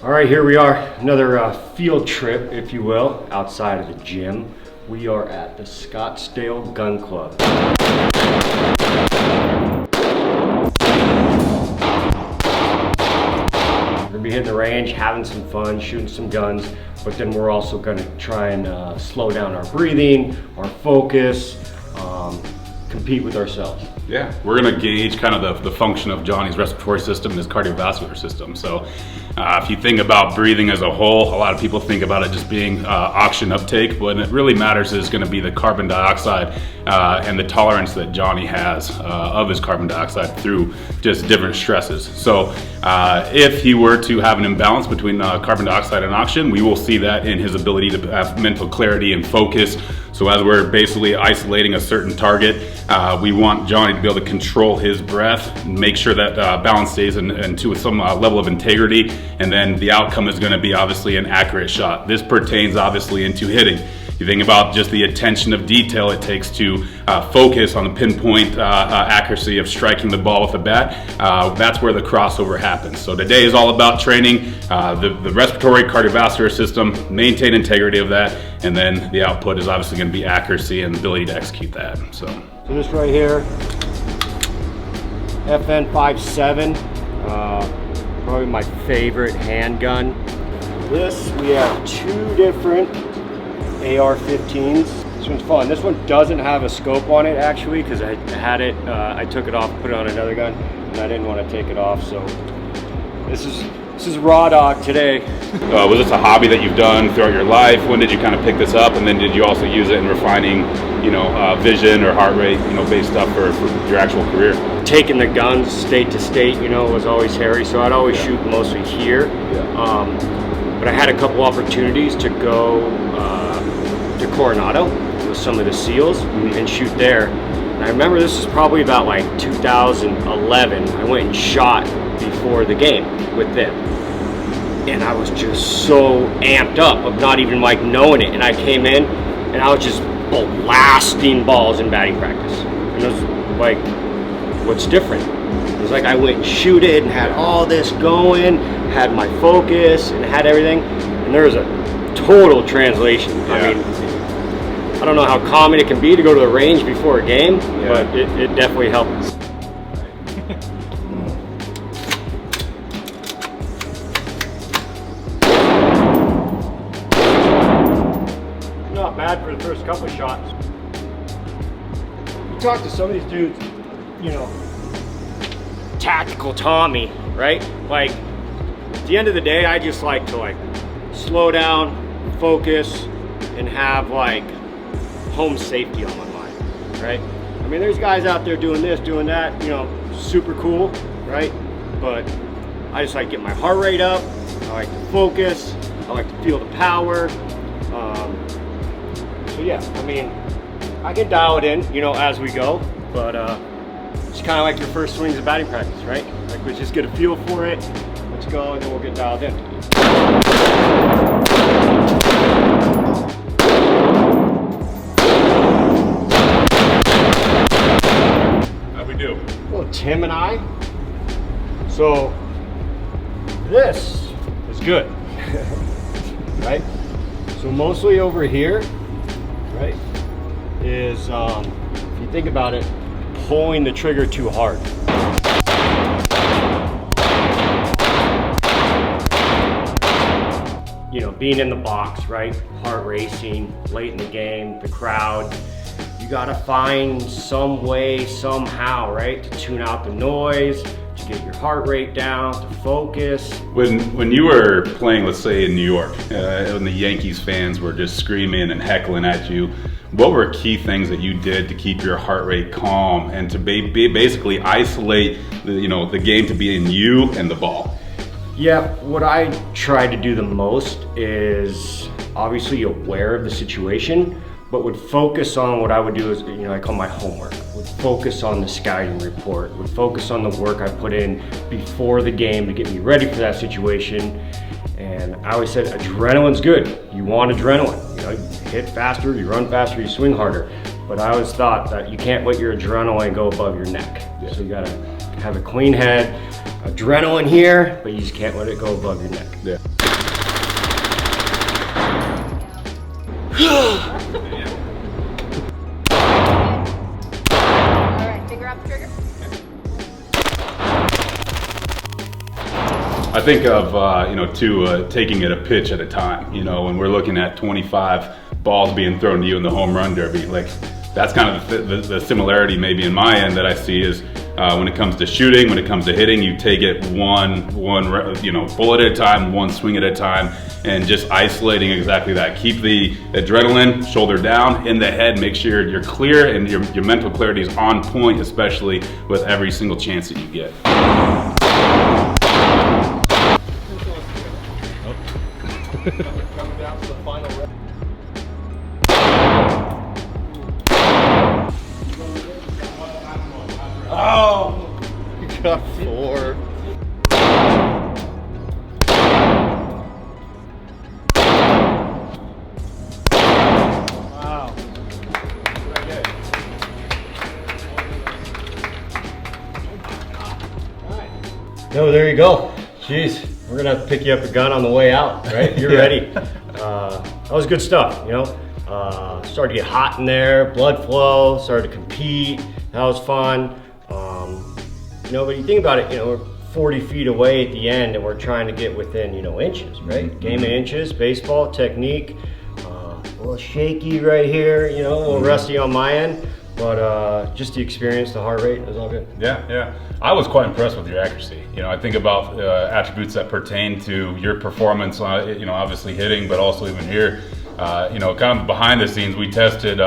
All right, here we are, another field trip, if you will, outside of the gym. We are at the Scottsdale Gun Club. We're gonna be hitting the range, having some fun, shooting some guns, but then we're also gonna try and slow down our breathing, our focus, compete with ourselves. Yeah, we're gonna gauge kind of the function of Johnny's respiratory system and his cardiovascular system. So if you think about breathing as a whole, a lot of people think about it just being oxygen uptake, but what it really matters is gonna be the carbon dioxide and the tolerance that Johnny has of his carbon dioxide through just different stresses. So if he were to have an imbalance between carbon dioxide and oxygen, we will see that in his ability to have mental clarity and focus. So as we're basically isolating a certain target, we want Johnny to be able to control his breath, and make sure that balance stays into some level of integrity, and then the outcome is going to be obviously an accurate shot. This pertains obviously into hitting. You think about just the attention of detail it takes to focus on the pinpoint accuracy of striking the ball with a bat. That's where the crossover happens. So today is all about training the respiratory cardiovascular system, maintain integrity of that, and then the output is obviously going to be accuracy and the ability to execute that. So this right here, FN57, probably my favorite handgun. This, we have two different AR-15s. This one's fun. This one doesn't have a scope on it actually, because I had it, I took it off, put it on another gun, and I didn't want to take it off. So this is raw dog today. Was this a hobby that you've done throughout your life? When did you kind of pick this up, and then did you also use it in refining, vision or heart rate, based stuff for your actual career? Taking the guns state to state, was always hairy, so I'd always shoot mostly here. But I had a couple opportunities to go to Coronado with some of the SEALs and shoot there. And I remember this is probably about like 2011. I went and shot before the game with them. And I was just so amped up of not even like knowing it. And I came in and I was just blasting balls in batting practice. And it was like, what's different? It was like I went and shoot it and had all this going, had my focus and had everything. And there was a total translation. Yeah. I mean, I don't know how common it can be to go to the range before a game, but it definitely helps. Not bad for the first couple of shots. You talk to some of these dudes, tactical Tommy, right? Like, at the end of the day, I just like to slow down, focus, and have home safety on my mind, right? I mean, there's guys out there doing this, doing that, super cool, right? But I just like to get my heart rate up. I like to focus. I like to feel the power. So yeah, I mean, I can dial it in, as we go, but it's kind of like your first swings of batting practice, right? Like, let's just get a feel for it. Let's go, and then we'll get dialed in. How'd we do? Well, Tim and I. So this is good, right? So mostly over here, right, is if you think about it, pulling the trigger too hard. Being in the box, right? Heart racing, late in the game, the crowd. You gotta find some way, somehow, right? To tune out the noise, to get your heart rate down, to focus. When you were playing, let's say in New York, when the Yankees fans were just screaming and heckling at you, what were key things that you did to keep your heart rate calm and to basically isolate the game to be in you and the ball? Yeah, what I try to do the most is obviously aware of the situation, but would focus on what I would do is, I call my homework. Would focus on the scouting report, would focus on the work I put in before the game to get me ready for that situation. And I always said adrenaline's good. You want adrenaline. You hit faster, you run faster, you swing harder. But I always thought that you can't let your adrenaline go above your neck. Yeah. So you gotta have a clean head, a adrenaline here, but you just can't let it go above your neck. Yeah. Alright, finger off the trigger. I think of, taking it a pitch at a time. You know, when we're looking at 25 balls being thrown to you in the home run derby, like that's kind of the similarity maybe in my end that I see is when it comes to shooting, when it comes to hitting, you take it one bullet at a time, one swing at a time, and just isolating exactly that. Keep the adrenaline, shoulder down, in the head, make sure you're clear and your mental clarity is on point, especially with every single chance that you get. Coming down to the final rep. Oh, you got 4. Wow. No, there you go. Jeez, we're gonna have to pick you up a gun on the way out, right? You're ready. That was good stuff, you know. Started to get hot in there, blood flow, started to compete. That was fun. But you think about it, we're 40 feet away at the end and we're trying to get within, inches, right? Game of inches, baseball, technique. A little shaky right here, a little rusty on my end. But just the experience, the heart rate, it was all good. Yeah. I was quite impressed with your accuracy. I think about attributes that pertain to your performance, obviously hitting, but also even here. Kind of behind the scenes, we tested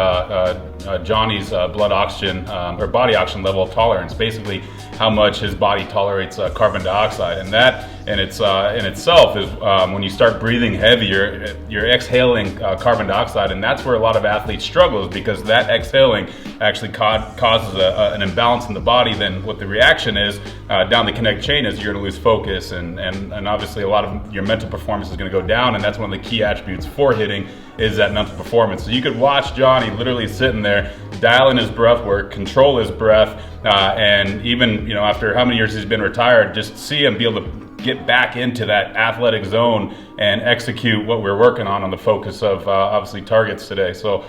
Johnny's blood oxygen or body oxygen level of tolerance, basically how much his body tolerates carbon dioxide, and that in itself is when you start breathing heavier, you're exhaling carbon dioxide, and that's where a lot of athletes struggle, is because that exhaling actually causes an imbalance in the body. Then what the reaction is down the kinetic chain is you're going to lose focus, and obviously a lot of your mental performance is going to go down, and that's one of the key attributes for hitting is that mental performance. So you could watch Johnny literally sitting there, dialing his breath work, control his breath, and even after how many years he's been retired, just see him be able to get back into that athletic zone and execute what we're working on the focus of obviously targets today. So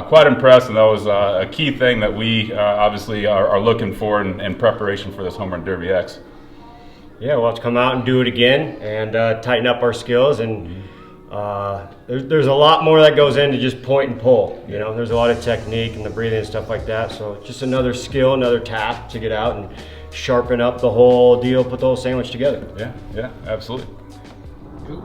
quite impressed, and that was a key thing that we obviously are looking for in preparation for this Home Run Derby X. Yeah, we'll have to come out and do it again and tighten up our skills, and there's a lot more that goes into just point and pull. There's a lot of technique and the breathing and stuff like that. So just another skill, another tap to get out and sharpen up the whole deal, put the whole sandwich together. Yeah, absolutely. Cool.